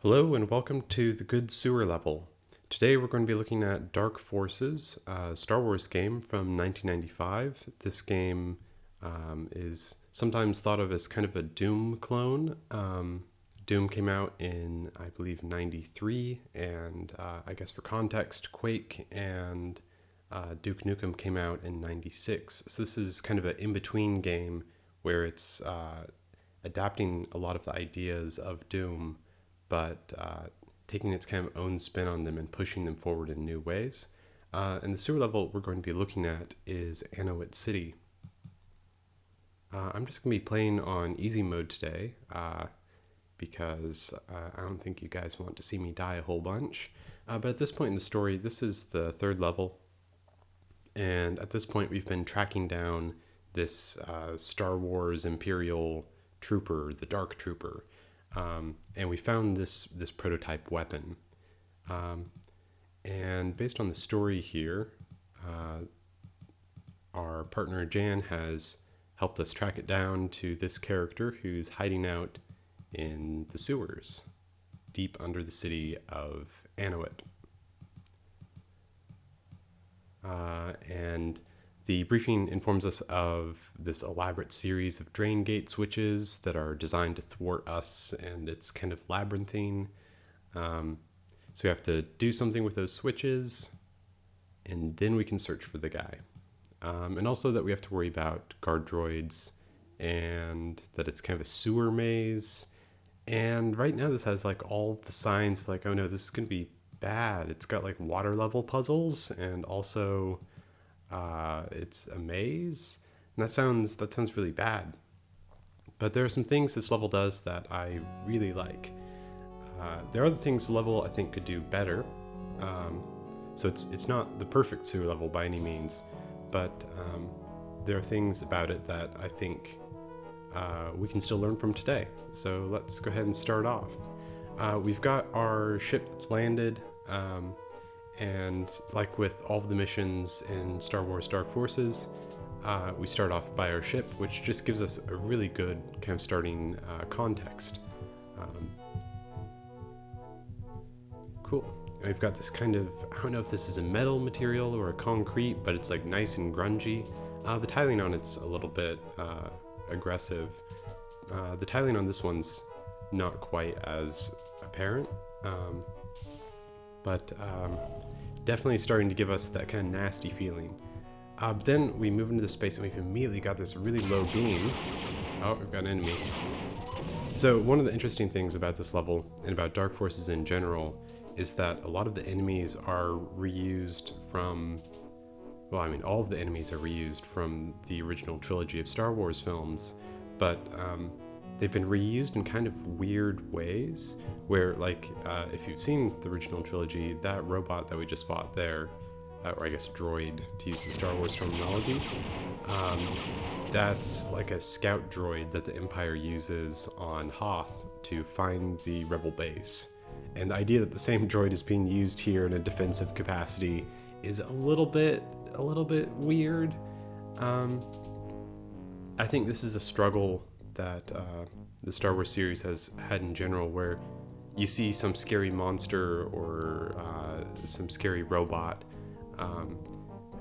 Hello and welcome to the Good Sewer level. Today we're going to be looking at Dark Forces, a Star Wars game from 1995. This game is sometimes thought of as kind of a Doom clone. Doom came out in, I believe, 93, and I guess for context, Quake and Duke Nukem came out in 96. So this is kind of an in-between game where it's adapting a lot of the ideas of Doom, but taking its kind of own spin on them and pushing them forward in new ways. And the sewer level we're going to be looking at is Anoat City. I'm just going to be playing on easy mode today because I don't think you guys want to see me die a whole bunch. But at this point in the story, this is the third level. And at this point, we've been tracking down this Star Wars Imperial trooper, the Dark Trooper. And we found this prototype weapon. And based on the story here, our partner Jan has helped us track it down to this character who's hiding out in the sewers, deep under the city of Anowit. And the briefing informs us of this elaborate series of drain gate switches that are designed to thwart us, and it's kind of labyrinthine. So we have to do something with those switches, and then we can search for the guy. And also that we have to worry about guard droids, and that it's kind of a sewer maze. And right now this has like all the signs of like, oh no, this is going to be bad. It's got like water level puzzles, and also it's a maze, and that sounds really bad. But there are some things this level does that I really like. There are other things the level I think could do better. So it's not the perfect sewer level by any means, but there are things about it that I think we can still learn from today. So let's go ahead and start off. We've got our ship that's landed. And like with all of the missions in Star Wars Dark Forces, we start off by our ship, which just gives us a really good kind of starting context. Cool. And we've got this kind of, I don't know if this is a metal material or a concrete, but it's like nice and grungy. The tiling on it's a little bit aggressive. The tiling on this one's not quite as apparent. But definitely starting to give us that kind of nasty feeling. But then we move into the space and we've immediately got this really low beam. Oh, we've got an enemy. So one of the interesting things about this level, and about Dark Forces in general, is that a lot of the enemies are reused from, well, I mean, all of the enemies are reused from the original trilogy of Star Wars films, but they've been reused in kind of weird ways, where, like, if you've seen the original trilogy, that robot that we just fought there, or I guess droid, to use the Star Wars terminology, that's like a scout droid that the Empire uses on Hoth to find the Rebel base. And the idea that the same droid is being used here in a defensive capacity is a little bit weird. I think this is a struggle that the Star Wars series has had in general, where you see some scary monster or some scary robot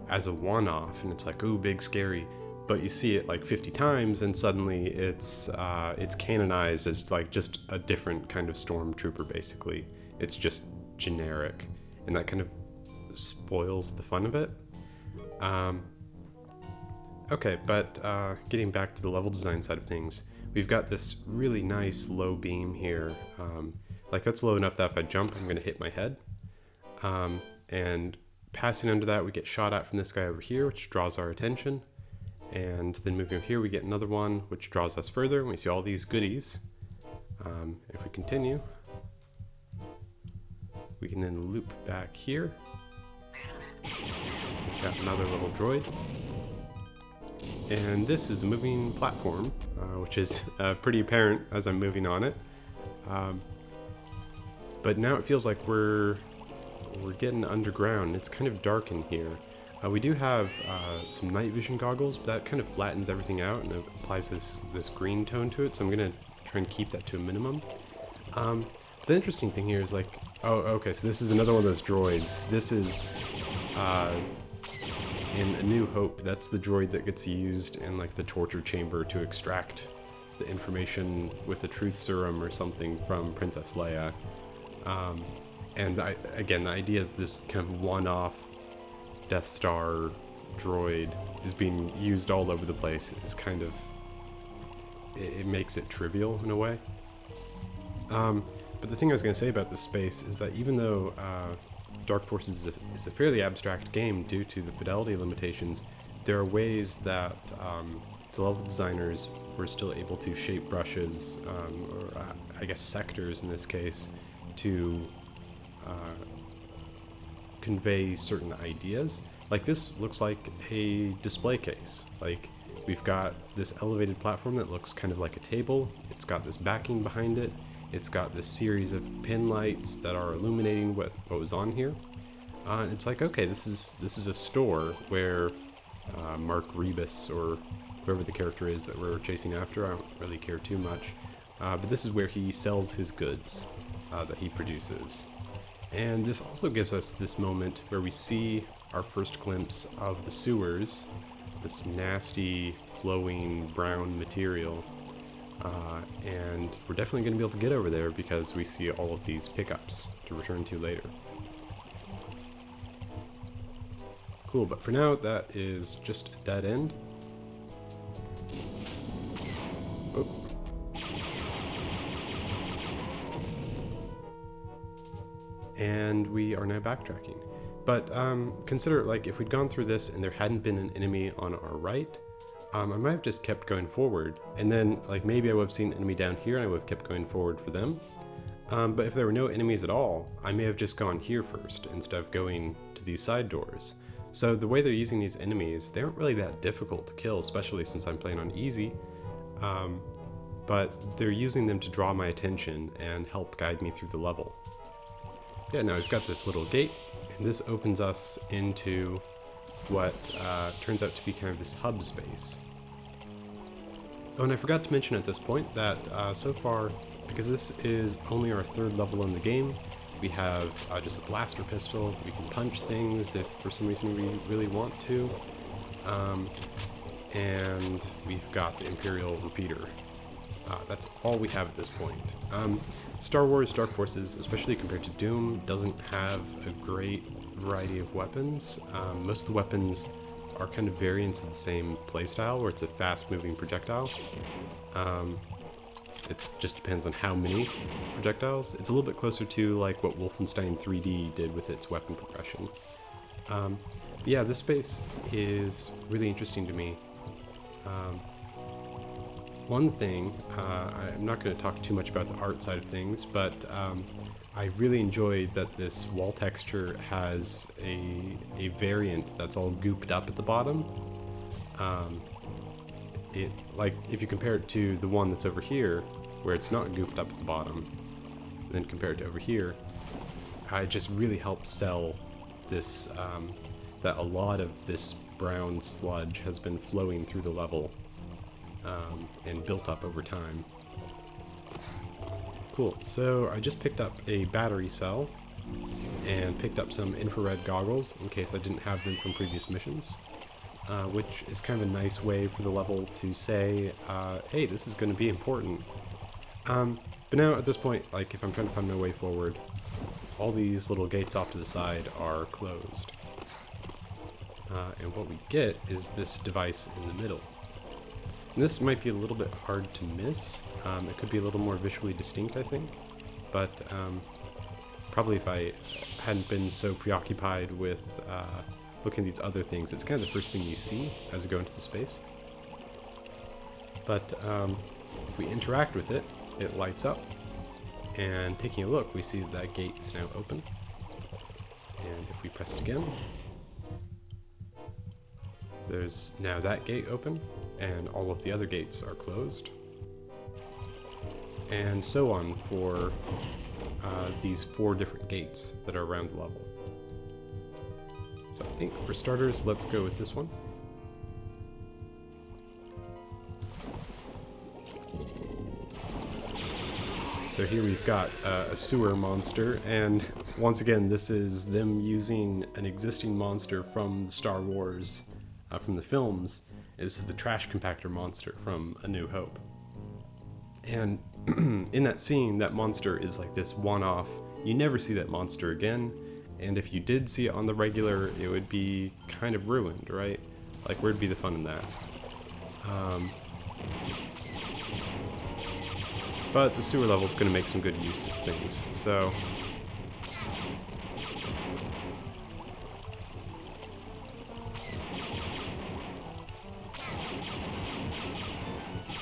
as a one-off, and it's like, ooh, big scary, but you see it like 50 times and suddenly it's canonized as like just a different kind of stormtrooper. Basically, it's just generic, and that kind of spoils the fun of it. Okay, but getting back to the level design side of things, we've got this really nice low beam here. Like, that's low enough that if I jump, I'm going to hit my head. And passing under that, we get shot at from this guy over here, which draws our attention. And then moving over here, we get another one, which draws us further, and we see all these goodies. If we continue, we can then loop back here. We've got another little droid. And this is a moving platform, which is pretty apparent as I'm moving on it. But now it feels like we're getting underground. It's kind of dark in here. We do have some night vision goggles, but that kind of flattens everything out and it applies this green tone to it, so I'm going to try and keep that to a minimum. the interesting thing here is like, oh, okay, so this is another one of those droids. This is in A New Hope. That's the droid that gets used in like the torture chamber to extract the information with a truth serum or something from Princess Leia. And again, the idea that this kind of one-off Death Star droid is being used all over the place is kind of, it makes it trivial in a way. But the thing I was going to say about this space is that even though Dark Forces is a fairly abstract game due to the fidelity limitations, there are ways that the level designers were still able to shape brushes, or I guess sectors in this case, to convey certain ideas. Like this looks like a display case. Like we've got this elevated platform that looks kind of like a table. It's got this backing behind it. It's got this series of pin lights that are illuminating what was on here. It's like, okay, this is a store where Mark Rebus, or whoever the character is that we're chasing after, I don't really care too much, but this is where he sells his goods that he produces. And this also gives us this moment where we see our first glimpse of the sewers, this nasty, flowing brown material. And we're definitely going to be able to get over there because we see all of these pickups to return to later. Cool, but for now, that is just a dead end. Oh. And we are now backtracking. But consider, like, if we'd gone through this and there hadn't been an enemy on our right, I might have just kept going forward, and then like maybe I would have seen an enemy down here and I would have kept going forward for them. But if there were no enemies at all, I may have just gone here first instead of going to these side doors. So the way they're using these enemies, they aren't really that difficult to kill, especially since I'm playing on easy. But they're using them to draw my attention and help guide me through the level. Yeah, now we've got this little gate, and this opens us into what turns out to be kind of this hub space. Oh, and I forgot to mention at this point that so far, because this is only our third level in the game, we have just a blaster pistol. We can punch things if for some reason we really want to. And we've got the Imperial repeater. That's all we have at this point. Star Wars Dark Forces, especially compared to Doom, doesn't have a great variety of weapons. Most of the weapons are kind of variants of the same playstyle, where it's a fast-moving projectile. It just depends on how many projectiles. It's a little bit closer to like what Wolfenstein 3D did with its weapon progression. But yeah, this space is really interesting to me. One thing, I'm not going to talk too much about the art side of things, but I really enjoyed that this wall texture has a variant that's all gooped up at the bottom. Like if you compare it to the one that's over here, where it's not gooped up at the bottom, and then compare it to over here, it just really helps sell this, that a lot of this brown sludge has been flowing through the level and built up over time. Cool, so I just picked up a battery cell and picked up some infrared goggles in case I didn't have them from previous missions, which is kind of a nice way for the level to say, hey, this is going to be important. But now at this point, like if I'm trying to find my way forward, all these little gates off to the side are closed. And what we get is this device in the middle. And this might be a little bit hard to miss. It could be a little more visually distinct, I think. But probably if I hadn't been so preoccupied with looking at these other things, it's kind of the first thing you see as you go into the space. But if we interact with it, it lights up. And taking a look, we see that that gate is now open. And if we press it again, there's now that gate open, and all of the other gates are closed. And so on for these 4 different gates that are around the level. So I think for starters, let's go with this one. So here we've got a sewer monster, and once again, this is them using an existing monster from Star Wars, from the films. This is the trash compactor monster from A New Hope. And in that scene, that monster is like this one-off. You never see that monster again, and if you did see it on the regular, it would be kind of ruined, right? Like, where'd be the fun in that? But the sewer level is going to make some good use of things, so...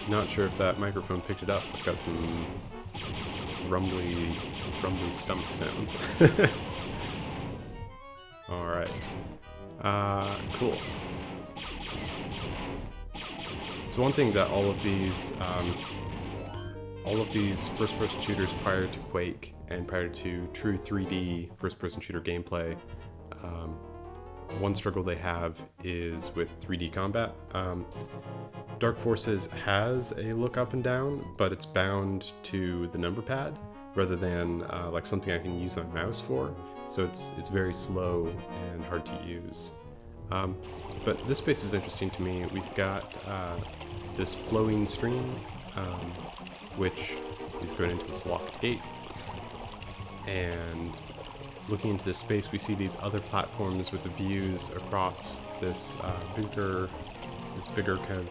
Not sure if that microphone picked it up. I've got some rumbly stomach sounds. Alright. Cool. So one thing that all of these first-person shooters prior to Quake and prior to true 3D first-person shooter gameplay, one struggle they have is with 3D combat. Dark Forces has a look up and down, but it's bound to the number pad rather than like something I can use my mouse for. So it's very slow and hard to use. But this space is interesting to me. We've got this flowing stream, which is going into this locked gate. And looking into this space, we see these other platforms with the views across this bigger kind of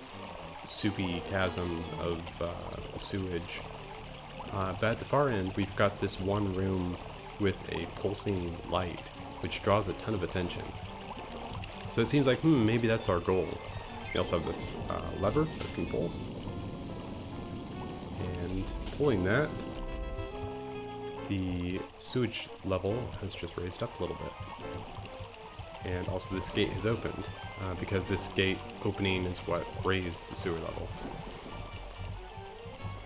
soupy chasm of sewage. But at the far end, we've got this one room with a pulsing light, which draws a ton of attention. So it seems like, maybe that's our goal. We also have this lever that can pull. And pulling that, the sewage level has just raised up a little bit. And also this gate has opened, because this gate opening is what raised the sewer level.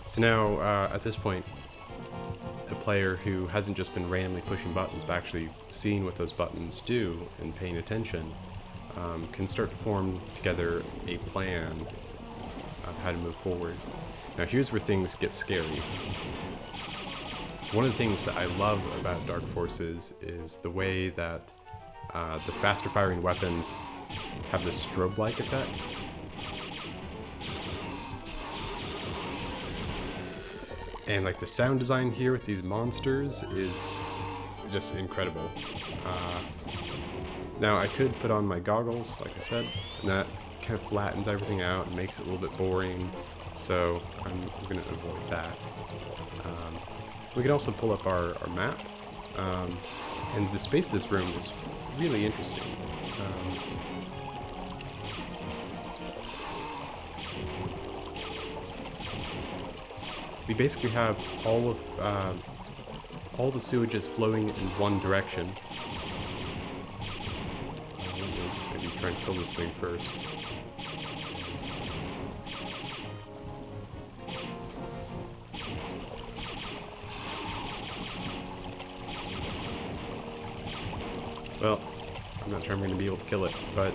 So now, at this point, a player who hasn't just been randomly pushing buttons, but actually seeing what those buttons do and paying attention, can start to form together a plan of how to move forward. Now here's where things get scary. One of the things that I love about Dark Forces is the way that the faster firing weapons have this strobe-like effect. And like the sound design here with these monsters is just incredible. Now I could put on my goggles, like I said, and that kind of flattens everything out and makes it a little bit boring, so I'm going to avoid that. We can also pull up our map, and the space of this room is really interesting. We basically have all the sewages flowing in one direction. Maybe try and kill this thing first. Well, I'm not sure I'm going to be able to kill it, but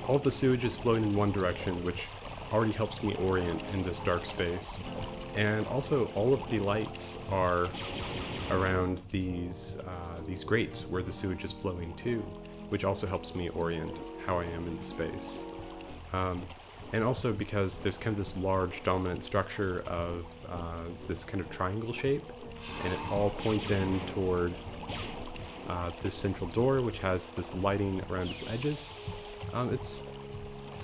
all of the sewage is flowing in one direction, which already helps me orient in this dark space. And also, all of the lights are around these grates where the sewage is flowing to, which also helps me orient how I am in the space. And also because there's kind of this large dominant structure of this kind of triangle shape, and it all points in toward this central door, which has this lighting around its edges. It's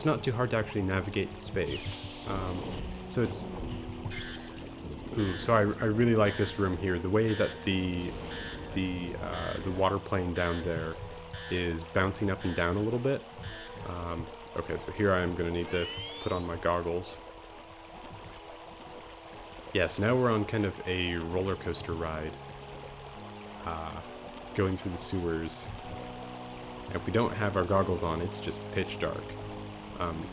not too hard to actually navigate the space. So it's... so I really like this room here. The way that the water plane down there is bouncing up and down a little bit. Okay, so here I am going to need to put on my goggles. Yeah, so now we're on kind of a roller coaster ride, going through the sewers. And if we don't have our goggles on, it's just pitch dark.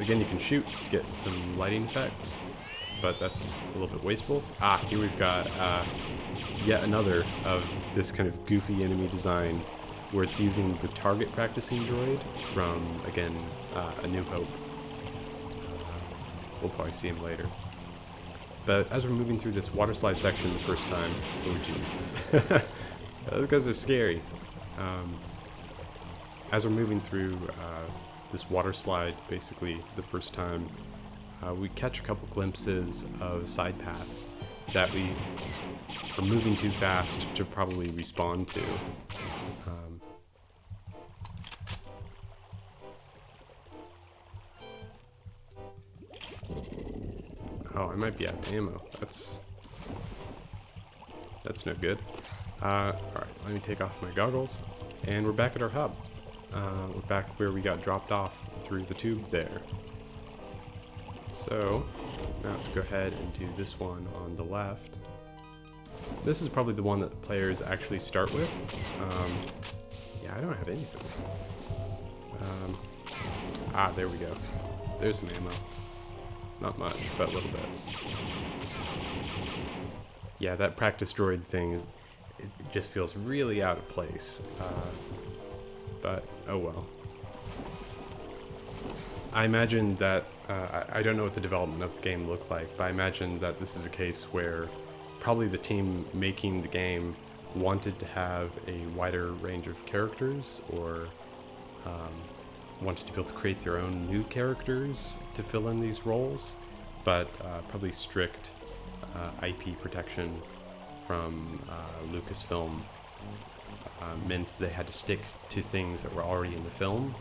Again, you can shoot to get some lighting effects, but that's a little bit wasteful. Here we've got yet another of this kind of goofy enemy design, where it's using the target practicing droid from, again, A New Hope. We'll probably see him later. But as we're moving through this water slide section the first time, oh jeez, those guys are scary. As we're moving through this water slide, basically the first time, we catch a couple glimpses of side paths that we are moving too fast to probably respawn to. Oh, I might be out of ammo. That's no good. Alright, let me take off my goggles. And we're back at our hub. We're back where we got dropped off through the tube there. So, now let's go ahead and do this one on the left. This is probably the one that the players actually start with. Yeah, I don't have anything. There we go. There's some ammo. Not much, but a little bit. Yeah, that practice droid thing, it just feels really out of place. But, oh well. I imagine that, I don't know what the development of the game looked like, but I imagine that this is a case where probably the team making the game wanted to have a wider range of characters, or wanted to be able to create their own new characters to fill in these roles, but probably strict IP protection from Lucasfilm meant they had to stick to things that were already in the film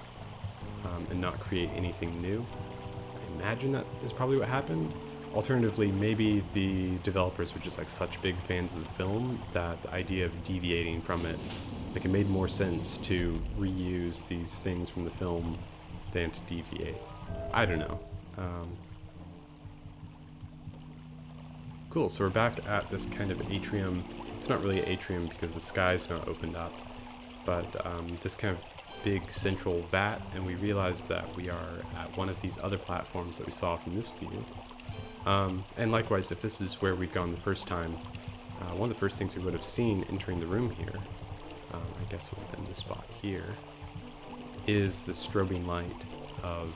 and not create anything new. I imagine that is probably what happened. Alternatively, maybe the developers were just like such big fans of the film that the idea of deviating from it, like it made more sense to reuse these things from the film than to deviate. I don't know. Cool, so we're back at this kind of atrium. It's not really an atrium because the sky's not opened up, but this kind of big central vat, and we realize that we are at one of these other platforms that we saw from this view. And likewise, if this is where we'd gone the first time, one of the first things we would have seen entering the room here, I guess would have been this spot here, is the strobing light of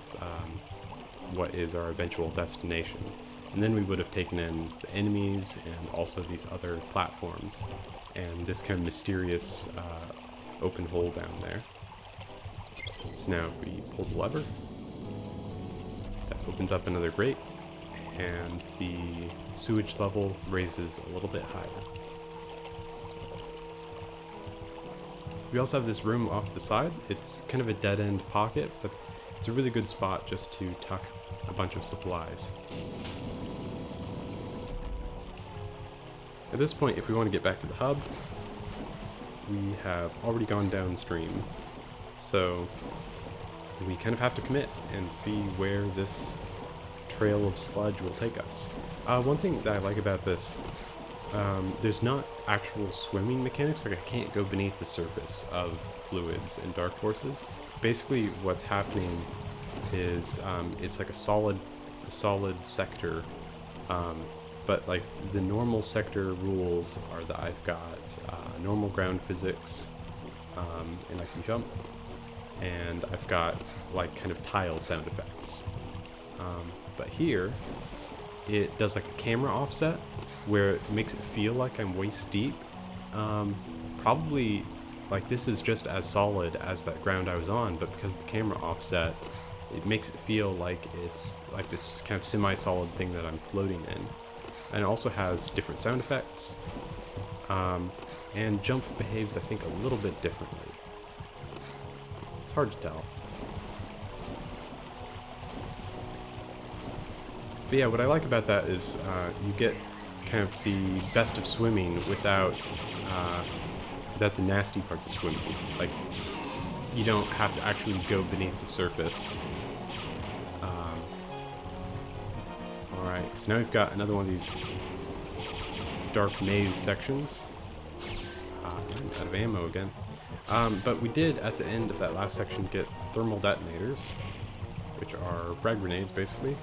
what is our eventual destination. And then we would have taken in the enemies and also these other platforms and this kind of mysterious open hole down there. So now if we pull the lever, that opens up another grate, and the sewage level raises a little bit higher. We also have this room off the side. It's kind of a dead-end pocket, but it's a really good spot just to tuck a bunch of supplies. At this point, if we want to get back to the hub, we have already gone downstream, so we kind of have to commit and see where this trail of sludge will take us. One thing that I like about this, there's not actual swimming mechanics, like I can't go beneath the surface of fluids in Dark Forces. Basically what's happening is it's like a solid sector, but like the normal sector rules are that I've got normal ground physics, and I can jump, and I've got like kind of tile sound effects. But here, it does like a camera offset where it makes it feel like I'm waist deep. Probably like this is just as solid as that ground I was on, but because of the camera offset, it makes it feel like it's like this kind of semi-solid thing that I'm floating in. And it also has different sound effects, and jump behaves, I think, a little bit differently. It's hard to tell. But yeah, what I like about that is you get kind of the best of swimming without the nasty parts of swimming. Like, you don't have to actually go beneath the surface. Alright, so now we've got another one of these dark maze sections. I'm out of ammo again. But we did, at the end of that last section, get thermal detonators, which are frag grenades, basically.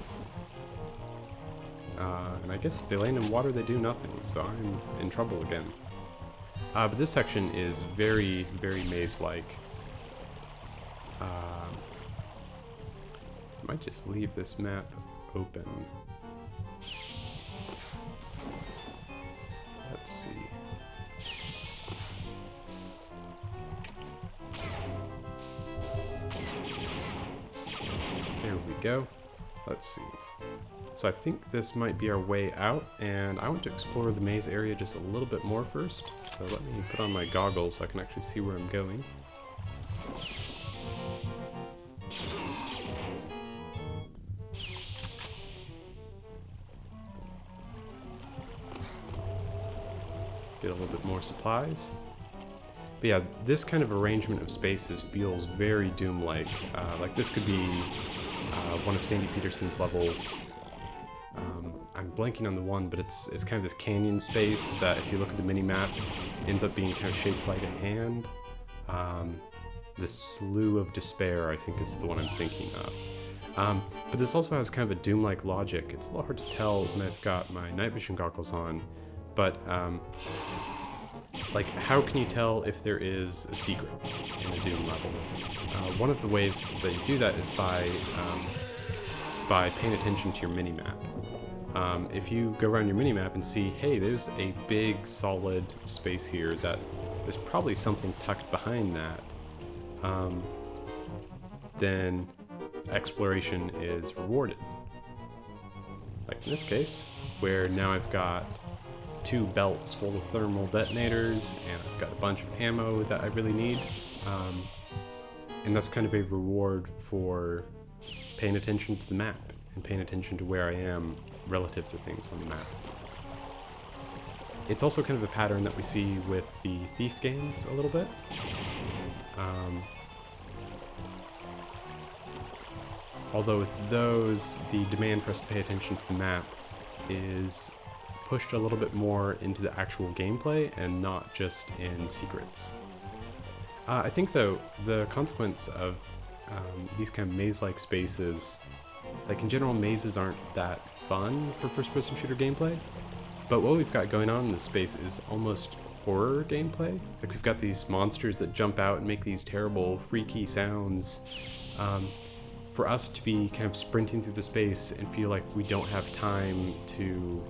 And I guess if they land in water, they do nothing, so I'm in trouble again. But this section is very, very maze-like. I might just leave this map open. Let's see. There we go. Let's see. So I think this might be our way out, and I want to explore the maze area just a little bit more first. So let me put on my goggles so I can actually see where I'm going. Get a little bit more supplies. But yeah, this kind of arrangement of spaces feels very Doom-like. Like this could be one of Sandy Peterson's levels. I'm blanking on the one, but it's kind of this canyon space that, if you look at the mini-map, ends up being kind of shaped like a hand. The Slough of Despair, I think, is the one I'm thinking of. But this also has kind of a Doom-like logic. It's a little hard to tell when I've got my night vision goggles on, but like, how can you tell if there is a secret in a Doom level? One of the ways that you do that is by paying attention to your mini-map. If you go around your mini-map and see, hey, there's a big solid space here that there's probably something tucked behind that, then exploration is rewarded. Like in this case, where now I've got 2 belts full of thermal detonators, and I've got a bunch of ammo that I really need. And that's kind of a reward for paying attention to the map and paying attention to where I am relative to things on the map. It's also kind of a pattern that we see with the Thief games a little bit. Although with those, the demand for us to pay attention to the map is pushed a little bit more into the actual gameplay and not just in secrets. I think, though, the consequence of these kind of maze-like spaces, like in general, mazes aren't that fun for first-person shooter gameplay, but what we've got going on in this space is almost horror gameplay. Like, we've got these monsters that jump out and make these terrible, freaky sounds. For us to be kind of sprinting through the space and feel like we don't have time to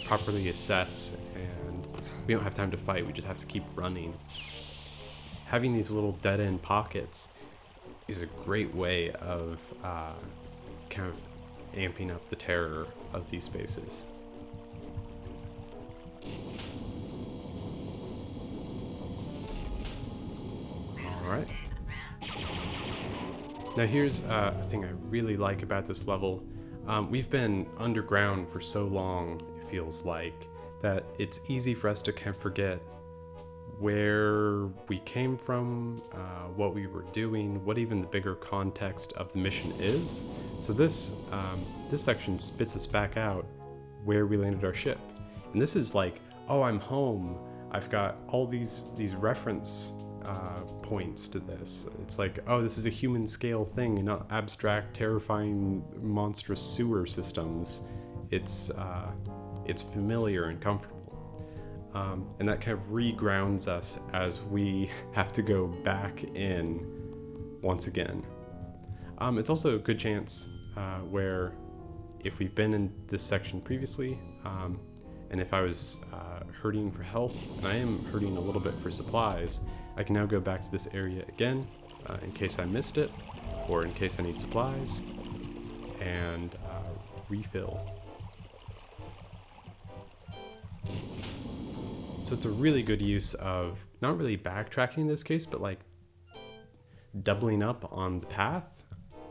properly assess, and we don't have time to fight, we just have to keep running. Having these little dead-end pockets is a great way of kind of amping up the terror of these spaces. Alright. Now here's a thing I really like about this level. We've been underground for so long, it feels like, that it's easy for us to kind of forget where we came from, what we were doing, what even the bigger context of the mission is. So this section spits us back out where we landed our ship. And this is like, oh, I'm home. I've got all these reference points to this. It's like, oh, this is a human scale thing and not abstract, terrifying, monstrous sewer systems. It's familiar and comfortable. And that kind of regrounds us as we have to go back in once again. It's also a good chance where, if we've been in this section previously, and if I was hurting for health, and I am hurting a little bit for supplies, I can now go back to this area again in case I missed it, or in case I need supplies, and refill. So it's a really good use of, not really backtracking in this case, but like doubling up on the path,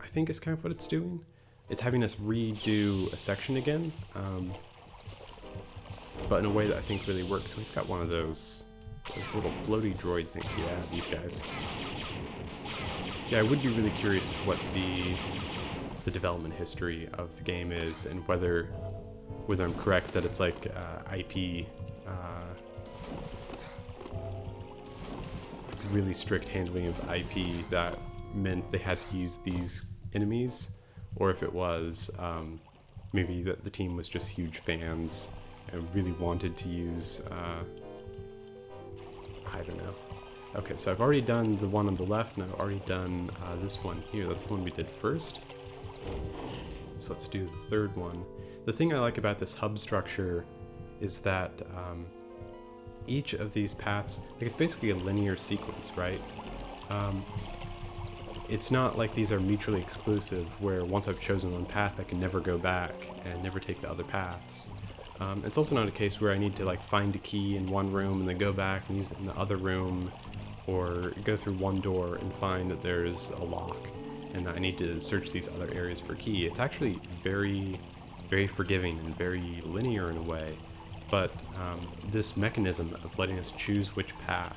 I think is kind of what it's doing. It's having us redo a section again, but in a way that I think really works. We've got one of those little floaty droid things. Yeah, these guys. Yeah, I would be really curious what the development history of the game is, and whether I'm correct that it's like IP, really strict handling of IP that meant they had to use these enemies, or if it was maybe that the team was just huge fans and really wanted to use, I don't know. Okay, so I've already done the one on the left, and I've already done this one here. That's the one we did first. So let's do the third one. The thing I like about this hub structure is that each of these paths, like it's basically a linear sequence, right? It's not like these are mutually exclusive, where once I've chosen one path, I can never go back and never take the other paths. It's also not a case where I need to like find a key in one room and then go back and use it in the other room, or go through one door and find that there's a lock and that I need to search these other areas for a key. It's actually very, very forgiving and very linear in a way, but this mechanism of letting us choose which path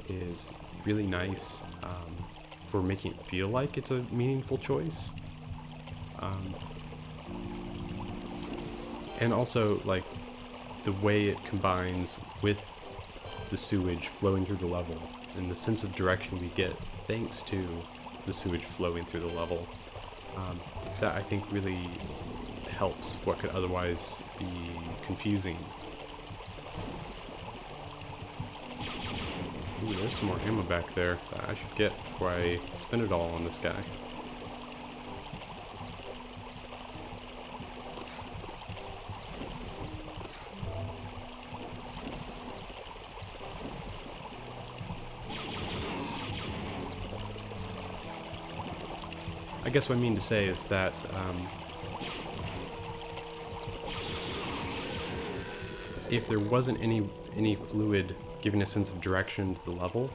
is really nice for making it feel like it's a meaningful choice. And also, like, the way it combines with the sewage flowing through the level and the sense of direction we get thanks to the sewage flowing through the level, that I think really helps what could otherwise be confusing. Ooh, there's some more ammo back there that I should get before I spend it all on this guy. I guess what I mean to say is that if there wasn't any fluid giving a sense of direction to the level,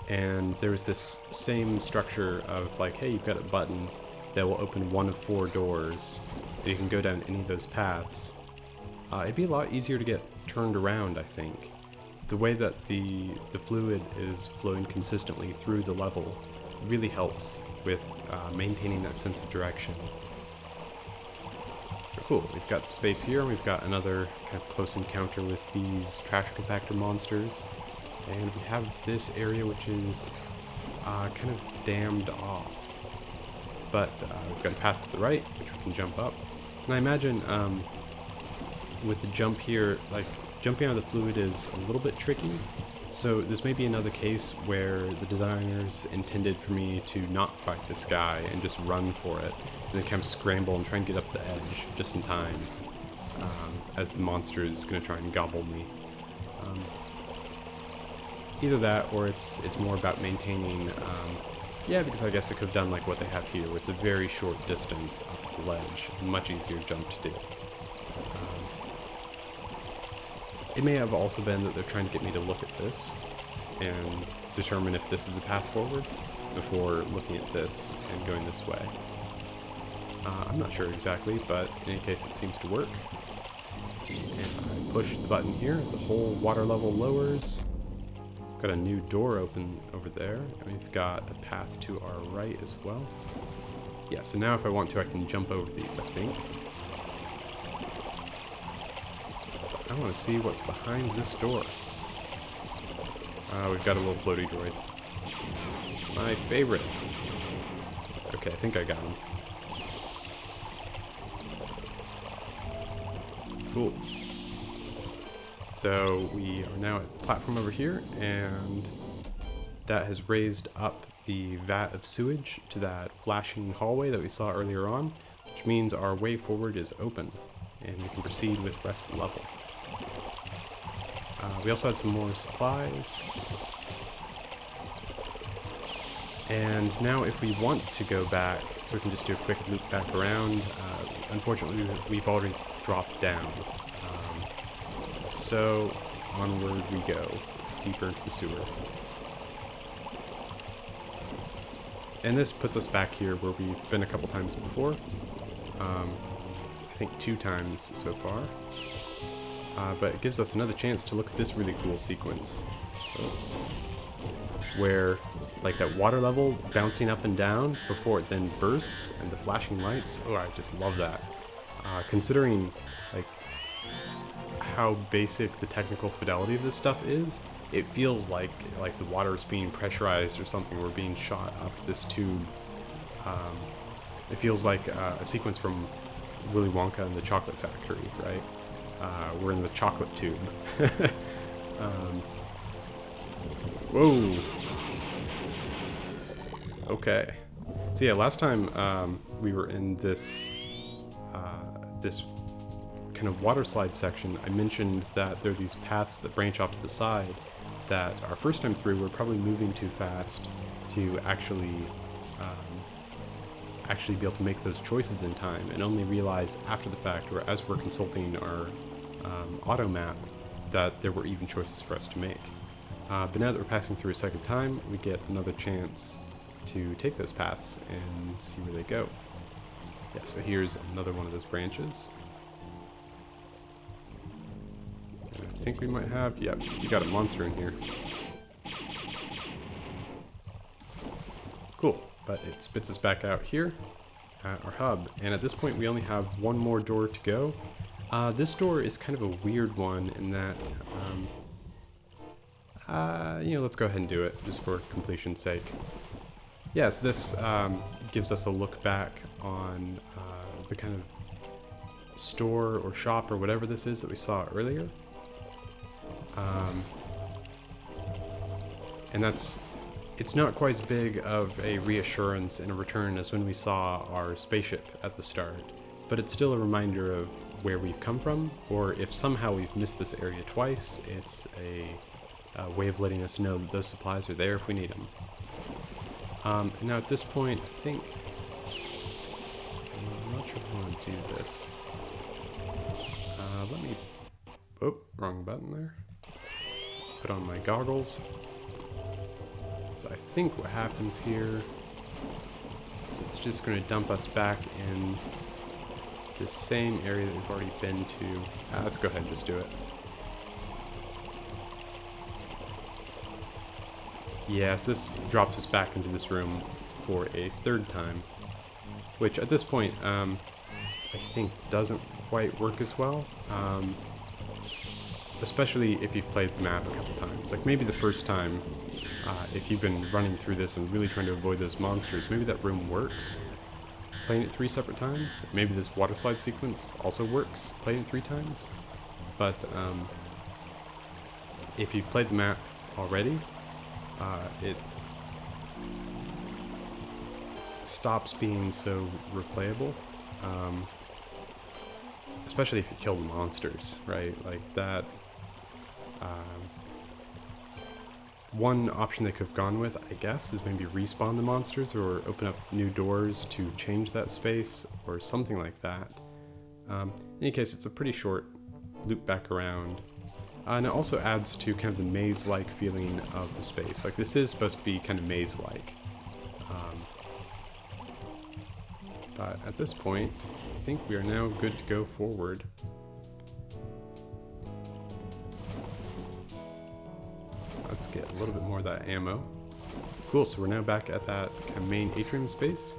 and there was this same structure of like, hey, you've got a button that will open one of 4 doors, and you can go down any of those paths, it'd be a lot easier to get turned around, I think. The way that the fluid is flowing consistently through the level really helps with maintaining that sense of direction. But cool, we've got the space here, and we've got another kind of close encounter with these trash compactor monsters, and we have this area which is kind of dammed off. But we've got a path to the right, which we can jump up. And I imagine with the jump here, like, jumping out of the fluid is a little bit tricky. So this may be another case where the designers intended for me to not fight this guy and just run for it, and then kind of scramble and try and get up the edge just in time, as the monster is going to try and gobble me. Either that, or it's more about maintaining, yeah, because I guess they could have done like what they have here, where it's a very short distance up the ledge, a much easier jump to do. It may have also been that they're trying to get me to look at this and determine if this is a path forward before looking at this and going this way. I'm not sure exactly, but in any case it seems to work. And I push the button here, the whole water level lowers. Got a new door open over there, and we've got a path to our right as well. Yeah, so now if I want to, I can jump over these, I think. I want to see what's behind this door. We've got a little floaty droid. My favorite. Okay, I think I got him. Cool. So we are now at the platform over here, and that has raised up the vat of sewage to that flashing hallway that we saw earlier on, which means our way forward is open, and we can proceed with the rest of the level. We also had some more supplies. And now if we want to go back, so we can just do a quick loop back around, unfortunately we've already dropped down. So onward we go, deeper into the sewer. And this puts us back here where we've been a couple times before. I think 2 times so far. But it gives us another chance to look at this really cool sequence where, like, that water level bouncing up and down before it then bursts, and the flashing lights. Oh, I just love that. Considering, like, how basic the technical fidelity of this stuff is, it feels like the water is being pressurized or something. We're being shot up this tube. It feels like a sequence from Willy Wonka and the Chocolate Factory, right? We're in the chocolate tube. Whoa. Okay. So yeah, last time we were in this this kind of water slide section, I mentioned that there are these paths that branch off to the side that our first time through we're probably moving too fast to actually be able to make those choices in time, and only realize after the fact, or as we're consulting our auto map, that there were even choices for us to make. But now that we're passing through a second time, we get another chance to take those paths and see where they go. Yeah, so here's another one of those branches. And I think we might have, yeah, you got a monster in here. Cool, but it spits us back out here at our hub. And at this point, we only have one more door to go. This door is kind of a weird one in that, let's go ahead and do it just for completion's sake. Yes, this gives us a look back on the kind of store or shop or whatever this is that we saw earlier. And it's not quite as big of a reassurance and a return as when we saw our spaceship at the start, but it's still a reminder of where we've come from, or if somehow we've missed this area twice, it's a way of letting us know that those supplies are there if we need them. And now at this point, I think, I'm not sure if I want to do this. Let me, oh, wrong button there. Put on my goggles. So I think what happens here is it's just going to dump us back in the same area that we've already been to. Let's go ahead and just do it. Yes, this drops us back into this room for a third time, which at this point I think doesn't quite work as well, especially if you've played the map a couple times. Like maybe the first time, if you've been running through this and really trying to avoid those monsters, maybe that room works. Playing it 3 separate times, maybe this water slide sequence also works, playing it 3 times. But if you've played the map already, it stops being so replayable, especially if you kill the monsters, right? Like that. One option they could have gone with, I guess, is maybe respawn the monsters or open up new doors to change that space or something like that. In any case, it's a pretty short loop back around. And it also adds to kind of the maze-like feeling of the space. Like this is supposed to be kind of maze-like. But at this point, I think we are now good to go forward. Let's get a little bit more of that ammo. Cool, so we're now back at that kind of main atrium space.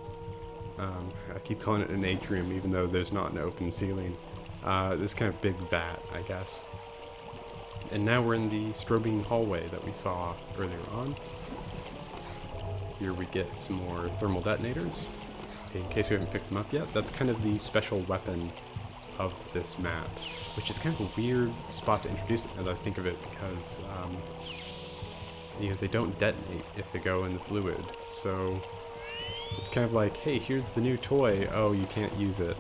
I keep calling it an atrium even though there's not an open ceiling. This kind of big vat, I guess. And now we're in the strobing hallway that we saw earlier on. Here we get some more thermal detonators, in case we haven't picked them up yet. That's kind of the special weapon of this map, which is kind of a weird spot to introduce it now that I think of it, because they don't detonate if they go in the fluid. So it's kind of like, hey, here's the new toy. Oh, you can't use it.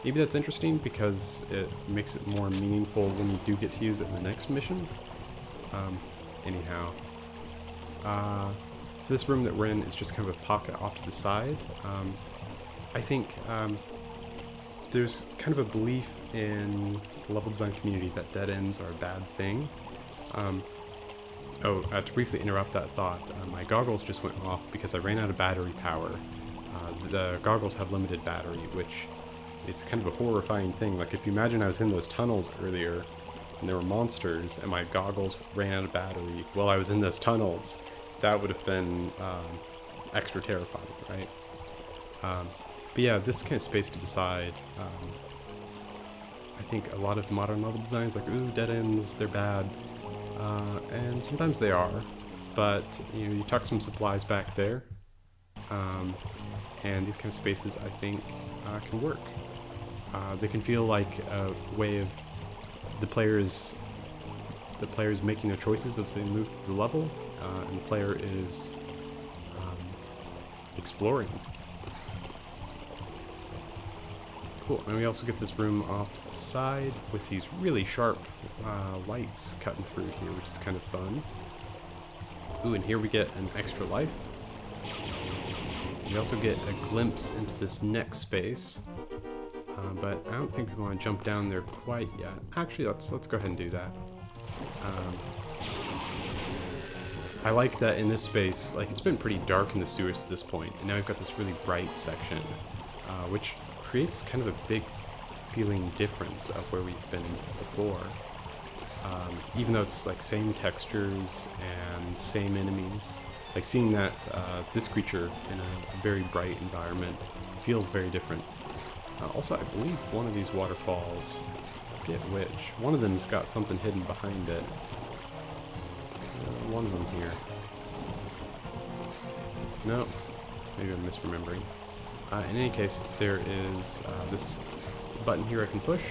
Maybe that's interesting because it makes it more meaningful when you do get to use it in the next mission. Anyhow. So this room that we're in is just kind of a pocket off to the side. I think there's kind of a belief in the level design community that dead ends are a bad thing. To briefly interrupt that thought, my goggles just went off because I ran out of battery power. The goggles have limited battery, which is kind of a horrifying thing. Like if you imagine I was in those tunnels earlier and there were monsters and my goggles ran out of battery while I was in those tunnels, that would have been extra terrifying, right? But yeah, this kind of space to the side, I think a lot of modern level designs, like, ooh, dead ends, they're bad. And sometimes they are, but you tuck some supplies back there, and these kind of spaces, I think, can work. They can feel like a way of the players making their choices as they move through the level, and the player is exploring. Cool, and we also get this room off to the side with these really sharp lights cutting through here, which is kind of fun. Ooh, and here we get an extra life. We also get a glimpse into this next space, but I don't think we want to jump down there quite yet. Actually, let's go ahead and do that. I like that in this space, like it's been pretty dark in the sewers at this point, and now we've got this really bright section, which creates kind of a big feeling difference of where we've been before. Even though it's like same textures and same enemies, like seeing that this creature in a very bright environment feels very different. Also, I believe one of these waterfalls, I forget which, one of them's got something hidden behind it. One of them here. No, maybe I'm misremembering. In any case, there is this button here I can push,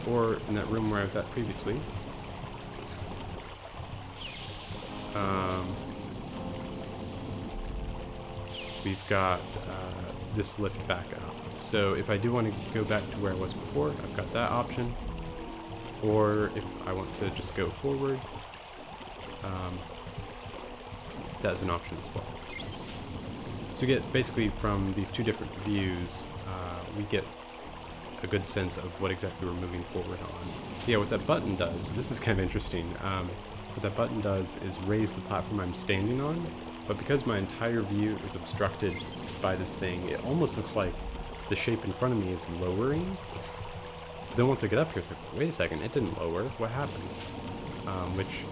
or in that room where I was at previously. We've got this lift back up. So if I do want to go back to where I was before, I've got that option. Or if I want to just go forward, that's an option as well. So we get basically from these two different views, we get a good sense of what exactly we're moving forward on. Yeah, what that button does, this is kind of interesting. What that button does is raise the platform I'm standing on, but because my entire view is obstructed by this thing, it almost looks like the shape in front of me is lowering. But then once I get up here, it's like, wait a second, it didn't lower. What happened? Which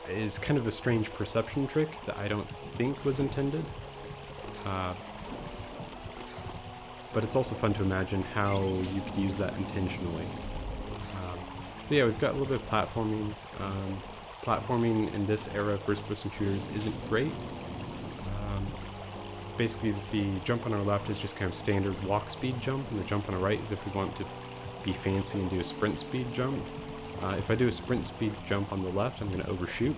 is kind of a strange perception trick that I don't think was intended. But it's also fun to imagine how you could use that intentionally. So yeah, we've got a little bit of platforming. Platforming in this era of first-person shooters isn't great. Basically, the jump on our left is just kind of standard walk speed jump, and the jump on the right is if we want to be fancy and do a sprint speed jump. If I do a sprint speed jump on the left, I'm going to overshoot.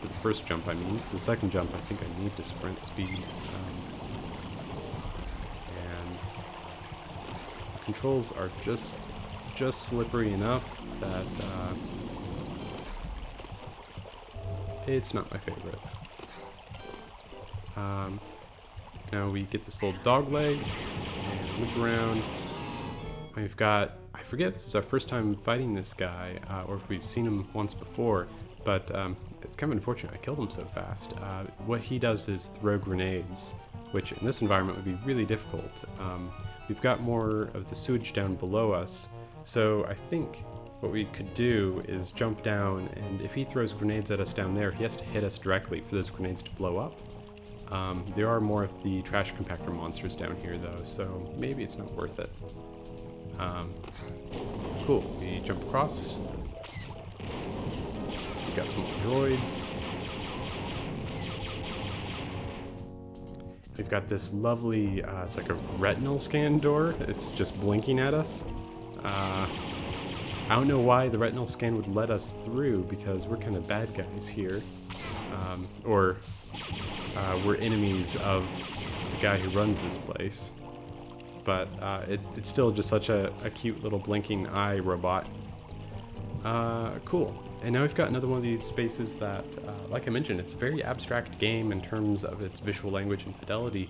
For the first jump, I mean. For the second jump, I think I need to sprint speed. And the controls are just slippery enough that it's not my favorite. Now we get this little dog leg and loop around. We've got, I forget if this is our first time fighting this guy, or if we've seen him once before, but it's kind of unfortunate I killed him so fast. What he does is throw grenades, which in this environment would be really difficult. We've got more of the sewage down below us, so I think what we could do is jump down, and if he throws grenades at us down there, he has to hit us directly for those grenades to blow up. There are more of the trash compactor monsters down here though, so maybe it's not worth it. Cool, we jump across. We got some more droids. We've got this lovely, it's like a retinal scan door. It's just blinking at us. I don't know why the retinal scan would let us through, because we're kind of bad guys here. We're enemies of the guy who runs this place. But it's still just such a cute little blinking eye robot. Cool. And now we've got another one of these spaces that, like I mentioned, it's a very abstract game in terms of its visual language and fidelity,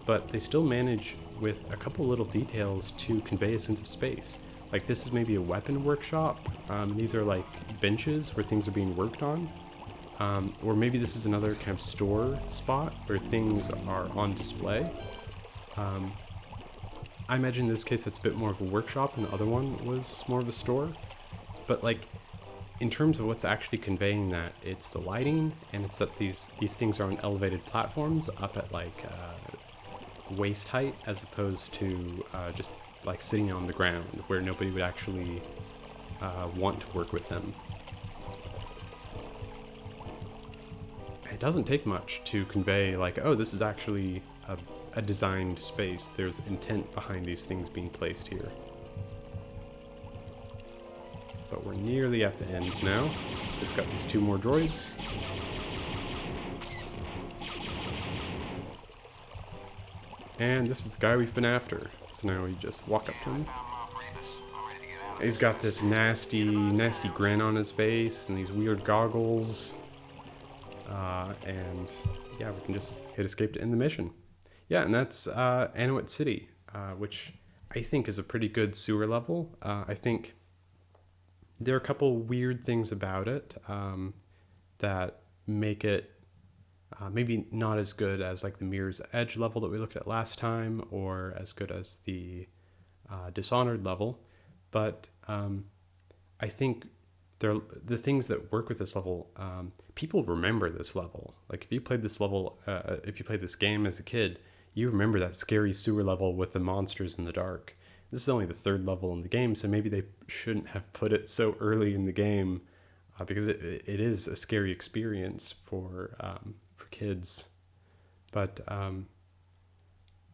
but they still manage with a couple little details to convey a sense of space. Like this is maybe a weapon workshop. These are like benches where things are being worked on. Or maybe this is another kind of store spot where things are on display. I imagine in this case it's a bit more of a workshop and the other one was more of a store. But like, in terms of what's actually conveying that, it's the lighting, and it's that these things are on elevated platforms up at like waist height, as opposed to just like sitting on the ground where nobody would actually want to work with them. It doesn't take much to convey like, oh, this is actually a designed space. There's intent behind these things being placed here. But we're nearly at the end now. Just got these two more droids. And this is the guy we've been after. So now we just walk up to him. He's got this nasty grin on his face and these weird goggles. And yeah, we can just hit escape to end the mission. Yeah, and that's Anoat City, which I think is a pretty good sewer level. I think there are a couple weird things about it that make it maybe not as good as like the Mirror's Edge level that we looked at last time, or as good as the Dishonored level. But I think the things that work with this level. People remember this level. Like if you played this level, if you played this game as a kid, you remember that scary sewer level with the monsters in the dark. This is only the third level in the game, so maybe they shouldn't have put it so early in the game, because it is a scary experience for kids. But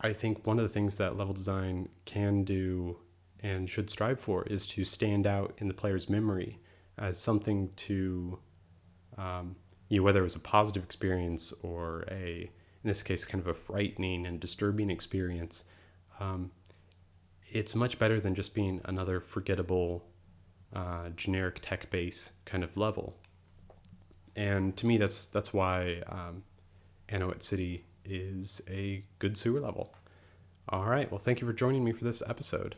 I think one of the things that level design can do and should strive for is to stand out in the player's memory as something to, whether it was a positive experience or in this case, kind of a frightening and disturbing experience. It's much better than just being another forgettable, generic tech base kind of level. And to me, that's why Anoat City is a good sewer level. All right. Well, thank you for joining me for this episode.